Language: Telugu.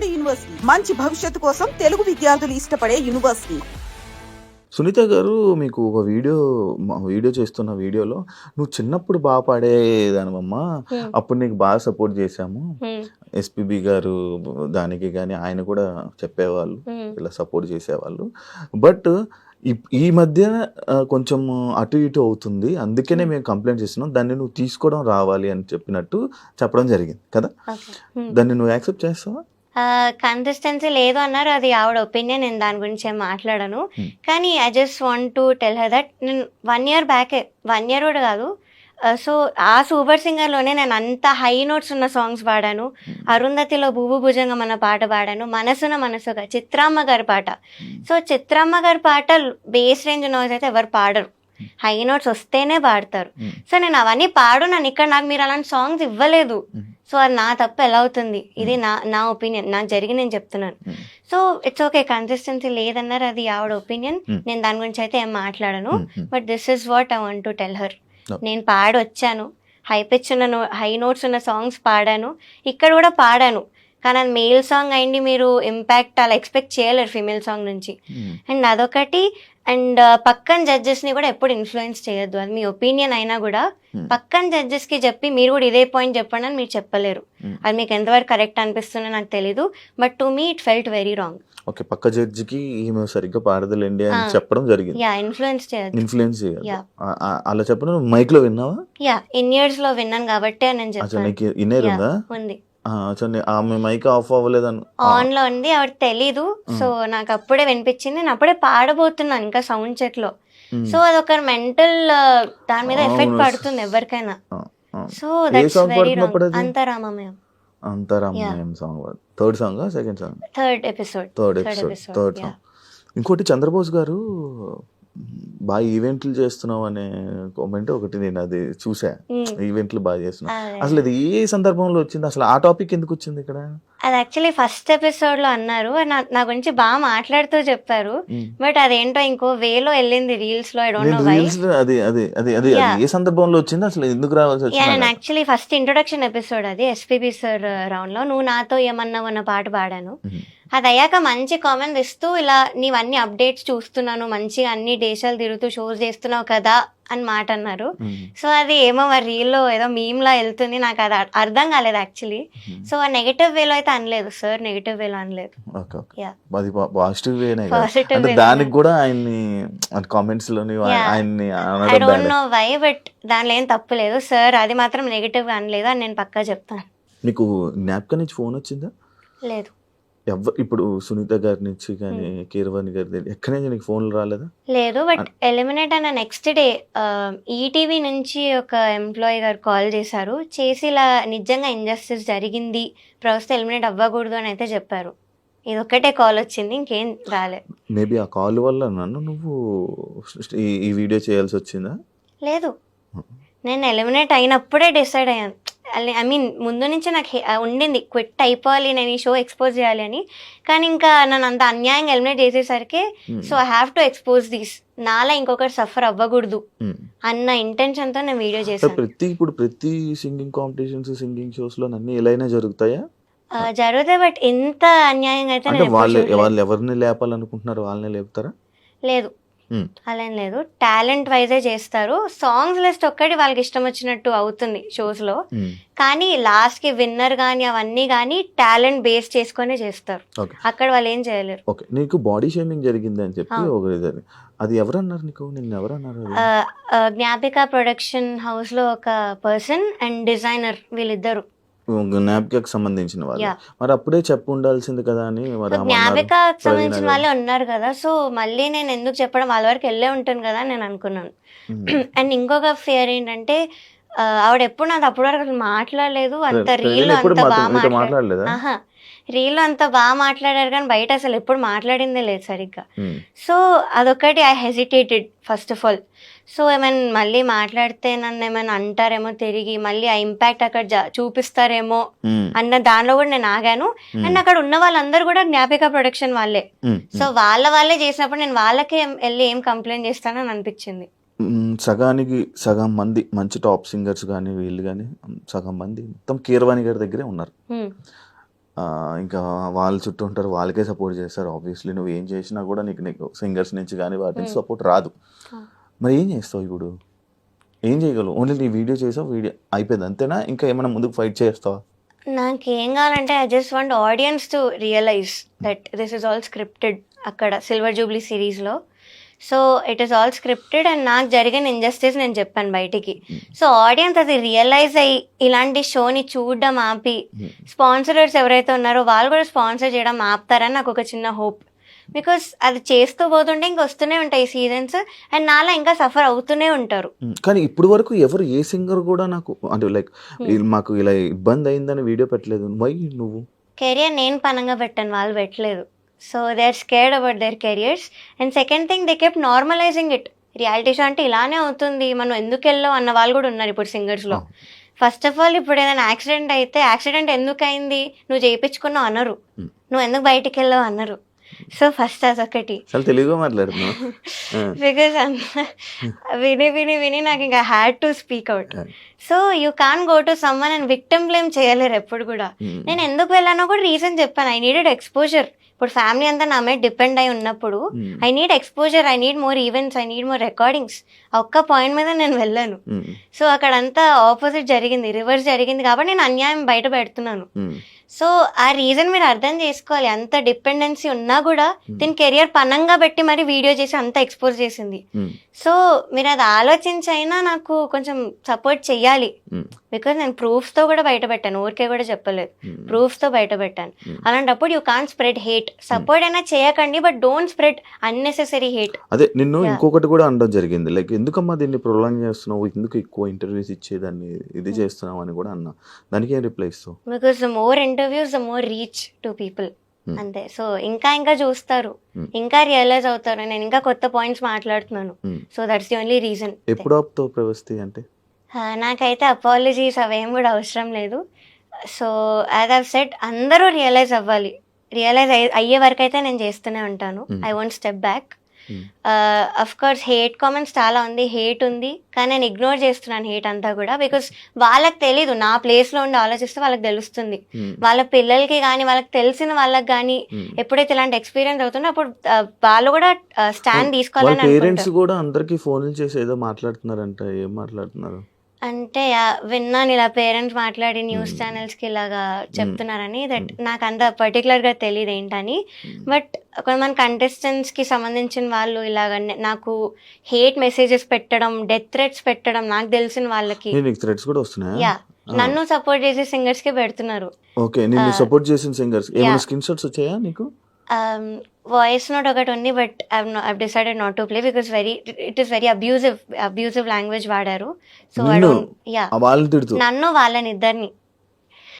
నాడు యూనివర్సిటీ మంచి భవిష్యత్తు కోసం తెలుగు విద్యార్థులు ఇష్టపడే యూనివర్సిటీ. సునీత గారు, మీకు ఒక వీడియో చేస్తున్న వీడియోలో నువ్వు చిన్నప్పుడు బాగా పాడేదానివమ్మా, అప్పుడు నీకు బాగా సపోర్ట్ చేశాము, ఎస్పీబీ గారు దానికి కానీ ఆయన కూడా చెప్పేవాళ్ళు, ఇలా సపోర్ట్ చేసేవాళ్ళు. బట్ ఈ మధ్య కొంచెం అటు ఇటు అవుతుంది, అందుకనే మేము కంప్లైంట్ చేస్తున్నాం, దాన్ని నువ్వు తీసుకోవడం రావాలి అని చెప్పడం జరిగింది కదా. దాన్ని నువ్వు యాక్సెప్ట్ చేస్తావా? కన్సిస్టెన్సీ లేదు అన్నారు, అది ఆవిడ ఒపీనియన్, నేను దాని గురించి ఏం మాట్లాడను. కానీ I just want to tell her that నేను 1 year బ్యాకే, 1 year కూడా కాదు, సో ఆ సూపర్ సింగర్లోనే నేను అంత హై నోట్స్ ఉన్న సాంగ్స్ పాడాను. అరుంధతిలో భూభు భుజంగం అన్న పాట పాడాను, మనసున మనసుగా చిత్రామ్మ గారి పాట. సో చిత్రామ్మ గారి పాట బేస్ రేంజ్ నోట్స్ అయితే ఎవరు పాడరు, హై నోట్స్ వస్తేనే పాడతారు. సో నేను అవన్నీ పాడున్నాను ఇక్కడ, నాకు మీరు అలాంటి సాంగ్స్ ఇవ్వలేదు. సో అది నా తప్పు ఎలా అవుతుంది? ఇది నా ఒపీనియన్, నాకు జరిగి నేను చెప్తున్నాను. సో ఇట్స్ ఓకే, కన్సిస్టెన్సీ లేదన్నారు, అది ఆవిడ ఒపీనియన్, నేను దాని గురించి అయితే ఏం మాట్లాడను. But this is what I want to tell her. నేను పాడి వచ్చాను, హై పిచ్ ఉన్న హై నోట్స్ ఉన్న సాంగ్స్ పాడాను, ఇక్కడ కూడా పాడాను. కానీ అది మేల్ సాంగ్ అయింది, మీరు ఇంపాక్ట్ అలా ఎక్స్పెక్ట్ చేయలేరు ఫీమేల్ సాంగ్ నుంచి. అండ్ అదొకటి. అండ్ పక్కన జడ్జెస్ని కూడా ఎప్పుడు ఇన్ఫ్లుయెన్స్ చేయొద్దు, అది మీ ఒపీనియన్ అయినా కూడా పక్కన జడ్జెస్కి చెప్పి మీరు కూడా ఇదే పాయింట్ చెప్పండి అని మీరు చెప్పలేరు. అది మీకు ఎంతవరకు కరెక్ట్ అనిపిస్తుందో నాకు తెలీదు, but to me it felt very wrong. Okay, పక్క జడ్జికి ఈమె సరిగ్గా పాడదలేండి అని చెప్పడం జరిగింది. యా, ఇన్ఫ్లుయెన్స్ చేయదు. అలా చెప్పడం మైక్ లో విన్నావా? యా, ఇయర్స్ లో విన్నాను కాబట్టి నేను చెప్పాను. ఉంది, ఆమె మైక్ ఆఫ్ అవ్వలేదని ఆన్ లో ఉంది, ఆవిడ తెలీదు. సో నాకు అప్పుడే వినిపించింది, నేను అప్పుడే పాడబోతున్నాను ఇంకా సౌండ్ చెక్ లో. సో అదొక మెంటల్ దాని మీద ఎఫెక్ట్ పడుతుంది ఎవరికైనా. So that's very wrong. అంతరామమయం song, third song, second song, third episode. ఇంకోటి చంద్రబోస్ గారు బాగా ఈవెంట్లు చేస్తున్నావు అనే కామెంట్ ఒకటి నేను అది చూసా, ఈవెంట్లు బాగా చేస్తున్నావు. అసలు ఇది ఏ సందర్భంలో వచ్చింది, అసలు ఆ టాపిక్ ఎందుకు వచ్చింది ఇక్కడ? అది యాక్చువల్లీ ఫస్ట్ ఎపిసోడ్ లో అన్నారు, నా గురించి బాగా మాట్లాడుతూ చెప్పారు. బట్ అదేంటో ఇంకో వేలో వెళ్ళింది రీల్స్ లో. I don't know why. అది ఏ సందర్భంలో వచ్చింది, అసలు ఎందుకు రావాల్సి వచ్చింది? నేను యాక్చువల్లీ ఫస్ట్ ఇంట్రొడక్షన్ ఎపిసోడ్ అది ఎస్పీబీ సార్ రౌండ్ లో నువ్వు నాతో ఏమన్నావు అన్న పాట పాడాను. అది అయ్యాక మంచి కామెంట్స్ ఇస్తూ, ఇలా నీవన్నీ అప్డేట్స్ చూస్తున్నాను, మంచిగా అన్ని దేశాలు తిరుగుతూ షోస్ చేస్తున్నావు కదా అని మాట అన్నారు. సో అది ఏమో మరి రీల్లో ఏదో మీమ్ లా వెళ్తుంది, నాకు అది అర్థం కాలేదు యాక్చువల్లీ. సో ఆ నెగటివ్ వేలో అయితే అనలేదు సార్, నెగటివ్ వేలో అనలేదు. దానికి కూడా ఆయన్ని కామెంట్స్ లోని ఆయన్ని I don't know why, but దానిలో ఏం తప్పు లేదు సార్, అది మాత్రం నెగటివ్ గా అనలేదు అని నేను పక్కా చెప్తాను. నీకు జ్ఞాపకం నుంచి ఫోన్ వచ్చిందా? లేదు. ఇప్పుడు సునీత గారి నుంచి కానీ కీరవాణి గారి ఎక్కడి నుంచి నీకు ఫోన్లు రాలేదా? లేదు, బట్ ఎలిమినేట్ అయిన నెక్స్ట్ డే ఈటీవీ నుంచి ఒక ఎంప్లాయీ గారు కాల్ చేశారు, చేసి ఇలా నిజంగా ఇంజస్టిస్ జరిగింది, ప్రస్తుతం ఎలిమినేట్ అవ్వకూడదు అని అయితే చెప్పారు. ఇది ఒక్కటే కాల్ వచ్చింది, ఇంకేం రాలేదు. మేబీ ఆ కాల్ వల్ల నువ్వు ఈ వీడియో చేయాల్సి వచ్చిందా? లేదు, నేను ఎలిమినేట్ అయినప్పుడే డిసైడ్ అయ్యాను. ఐ మీన్ ముందు నుంచి నాకు ఉండింది క్విట్ అయిపోవాలి, నేను ఈ షో ఎక్స్పోజ్ చేయాలి అని. కానీ ఇంకా నన్ను అంత అన్యాయంగా ఎలిమినేట్ చేసేసరికి so I have to expose this, నాలా ఇంకొకటి సఫర్ అవ్వకూడదు అన్న ఇంటెన్షన్ తో నేను వీడియో చేశాను. ప్రతి సింగింగ్ కాంపిటీషన్స్, సింగింగ్ షోస్ లో అన్ని ఎలాగైనా జరుగుతాయా? జరుగుతాయి, బట్ ఇంత అన్యాయంగా అయితే వాళ్ళు ఎవరిని లేపాలనుకుంటున్నారు వాళ్ళని లేపుతారా? లేదు, అలా ఏం లేదు, టాలెంట్ వైజే చేస్తారు. సాంగ్స్ లిస్ట్ ఒక్కటి వాళ్ళకి ఇష్టం వచ్చినట్టు అవుతుంది షోస్ లో, కానీ లాస్ట్ కి విన్నర్ గానీ అవన్నీ గానీ టాలెంట్ బేస్ చేసుకునే చేస్తారు, అక్కడ వాళ్ళు ఏం చేయలేరు. ఓకే, నీకు బాడీ షేమింగ్ జరిగింది అని చెప్పి అది ఎవరన్నారు నీకు? నిన్ను ఎవరన్నారు? జ్ఞాపిక ప్రొడక్షన్ హౌస్ లో ఒక పర్సన్ అండ్ డిజైనర్, వీళ్ళిద్దరు జ్ఞాపికకు సంబంధించిన వాళ్ళు. మరి అప్పుడే చెప్పు ఉండాల్సింది కదా అని. జ్ఞాపికకు సంబంధించిన వాళ్ళే ఉన్నారు కదా, సో మళ్ళీ నేను ఎందుకు చెప్పడం, వాళ్ళ వరకు వెళ్ళే ఉంటాను కదా అని నేను అనుకున్నాను. అండ్ ఇంకొక ఫియర్ ఏంటంటే ఆవిడ ఎప్పుడు నాకు అప్పటి వరకు అసలు మాట్లాడలేదు, అంత రీల్ అంత బాగా మాట్లాడలేదు, రీల్ అంత బాగా మాట్లాడారు కానీ బయట అసలు ఎప్పుడు మాట్లాడిందే లేదు సరిగ్గా. సో అదొకటి I hesitated first of all. So ఏమైనా మళ్ళీ మాట్లాడితే నన్ను ఏమైనా అంటారేమో తిరిగి, మళ్ళీ ఆ ఇంపాక్ట్ అక్కడ చూపిస్తారేమో అన్న దానిలో కూడా నేను ఆగాను. అండ్ అక్కడ ఉన్న వాళ్ళందరూ కూడా జ్ఞాపిక ప్రొడక్షన్ వాళ్ళే, సో వాళ్ళే చేసినప్పుడు నేను వాళ్ళకే వెళ్ళి ఏం కంప్లైంట్ చేస్తానని అనిపించింది. సగానికి సగం మంది మంచి టాప్ సింగర్స్ కానీ వీళ్ళు కానీ సగం మంది మొత్తం కీరవాణి గారి దగ్గరే ఉన్నారు. ఇంకా వాళ్ళ చుట్టూ ఉంటారు, వాళ్ళకే సపోర్ట్ చేస్తారు. ఆబ్వియస్లీ నువ్వు ఏం చేసినా కూడా నీకు సింగర్స్ నుంచి కానీ వాటి నుంచి సపోర్ట్ రాదు. మరి ఏం చేస్తావు ఇప్పుడు? ఏం చేయగలవు? ఓన్లీ నీ వీడియో చేసావు, వీడియో అయిపోయింది అంతేనా? ఇంకా ఏమైనా ముందుకు ఫైట్ చేస్తావా? నాకేం కావాలంటే I just want audience to realize that this is all scripted. అక్కడ సిల్వర్ జూబ్లీ సిరీస్లో so it is all scripted and నాకు జరిగిన ఇంజస్టిస్ నేను చెప్పాను బయటికి. సో ఆడియన్స్ అది రియలైజ్ అయ్యి ఇలాంటి షోని చూడడం ఆపి స్పాన్సరర్స్ ఎవరైతే ఉన్నారో వాళ్ళు కూడా స్పాన్సర్ చేయడం ఆపుతారని నాకు ఒక చిన్న హోప్. బికాస్ అది చేస్తూ పోతుంటే ఇంక వస్తూనే ఉంటాయి సీజన్స్ అండ్ నాలా ఇంకా సఫర్ అవుతూనే ఉంటారు. కానీ ఇప్పుడు వరకు ఎవరు ఏ సింగర్ కూడా నాకు అంటే లైక్ మాకు ఇలా ఇబ్బంది అయిందని వీడియో పెట్టలేదు. వై నువ్వు? కెరియర్ నేను పనంగా పెట్టాను, వాళ్ళు పెట్టలేదు. So they are scared about their careers. And second thing they kept normalizing it. Reality show అంటే ఇలానే అవుతుంది, మనం ఎందుకు వెళ్ళావు అన్న వాళ్ళు కూడా ఉన్నారు ఇప్పుడు సింగర్స్లో. ఫస్ట్ ఆఫ్ ఆల్ ఇప్పుడు ఏదైనా యాక్సిడెంట్ అయితే యాక్సిడెంట్ ఎందుకు అయింది, నువ్వు చేయించుకున్నావు అనరు, నువ్వు ఎందుకు బయటికి వెళ్ళావు అనరు. సో ఫస్ట్ అదొకటి. తెలుగుగా మాట్లాడుతున్నావు. బికాస్ విని విని విని నాకు ఇంకా had to speak out. So you can go to summon and victim blame చేయలేరు ఎప్పుడు కూడా. నేను ఎందుకు వెళ్ళానో కూడా రీజన్ చెప్పాను. I needed exposure. ఇప్పుడు ఫ్యామిలీ అంతా నా మీద డిపెండ్ అయి ఉన్నప్పుడు I need exposure, I need more events, I need more recordings. ఒక్క పాయింట్ మీద నేను వెళ్ళాను. సో అక్కడంతా ఆపోజిట్ జరిగింది, రివర్స్ జరిగింది కాబట్టి నేను అన్యాయం బయట పెడుతున్నాను. సో ఆ రీజన్ మీరు అర్థం చేసుకోవాలి. అంత డిపెండెన్సీ ఉన్నా కూడా దీని కెరియర్ పనంగా పెట్టి మరి వీడియో చేసి అంత ఎక్స్పోజ్ చేసింది. సో మీరు అది ఆలోచించైనా నాకు కొంచెం సపోర్ట్ చెయ్యాలి. బికాజ్ నేను ప్రూఫ్స్తో కూడా బయట పెట్టాను, ఊరికే కూడా చెప్పలేదు, ప్రూఫ్స్తో బయట పెట్టాను. అలాంటప్పుడు you can spread hate. Support అయినా చేయకండి but don't spread unnecessary hate. అదే నిన్ను ఇంకొకటి కూడా అనడం జరిగింది, లైక్ ఎందుకమ్మా దీన్ని ప్రొలాంగ్ చేస్తున్నావు, ఎందుకు ఎక్కువ ఇంటర్వ్యూస్ ఇచ్చేదాన్ని ఇది చేస్తున్నావు అని కూడా అన్నా. దానికి ఏం రిప్లై ఇస్తావు? Because the more interviews the more reach to people. అంతే. సో ఇంకా ఇంకా చూస్తారు, ఇంకా రియలైజ్ అవుతారు, నేను ఇంకా కొత్త పాయింట్స్ మాట్లాడుతున్నాను. So that's the only reason. ఎప్పుడు ఆపుతావు ప్రవస్తి అంటే? నాకైతే అపాలజీస్ అవేం కూడా అవసరం లేదు. సో యాజ్ ఐవ్ సెడ్ అందరూ రియలైజ్ అవ్వాలి. రియలైజ్ అయ్యే వరకు అయితే నేను చేస్తూనే ఉంటాను. I won't step back. Of course hate comments చాలా ఉంది, హేట్ ఉంది, కానీ నేను ఇగ్నోర్ చేస్తున్నాను హేట్ అంతా కూడా. బికాస్ వాళ్ళకి తెలీదు, నా ప్లేస్లో ఉండి ఆలోచిస్తే వాళ్ళకి తెలుస్తుంది. వాళ్ళ పిల్లలకి కానీ వాళ్ళకి తెలిసిన వాళ్ళకి కానీ ఎప్పుడైతే ఇలాంటి ఎక్స్పీరియన్స్ అవుతుందో అప్పుడు వాళ్ళు కూడా స్టాండ్ తీసుకోవాలని. పేరెంట్స్ కూడా అందరికి ఫోన్లు చేసి ఏదో మాట్లాడుతున్నారంట, ఏం మాట్లాడుతున్నారు అంటే విన్నాను ఇలా పేరెంట్స్ మాట్లాడి న్యూస్ ఛానల్స్కి ఇలాగా చెప్తున్నారని. దట్ నాకు అంత పర్టికులర్గా తెలియదు ఏంటని. బట్ కొంతమంది కంటెస్టెంట్స్కి సంబంధించిన వాళ్ళు ఇలాగ నాకు హేట్ మెసేజెస్ పెట్టడం, డెత్ థ్రెట్స్ పెట్టడం నాకు తెలిసిన వాళ్ళకి. థ్రెట్స్ కూడా వస్తున్నాయా? యా, నన్ను సపోర్ట్ చేసే సింగర్స్కే పెడుతున్నారు. ఓకే, నిన్ను సపోర్ట్ చేసిన సింగర్స్ ఏమైనా స్క్రీన్ షాట్స్ వచ్చాయా నీకు? వాయిస్ నోట్ ఒకటి ఉంది but I've decided not to play because it is very abusive language వాడారు. సో నన్ను వాళ్ళని ఇద్దరిని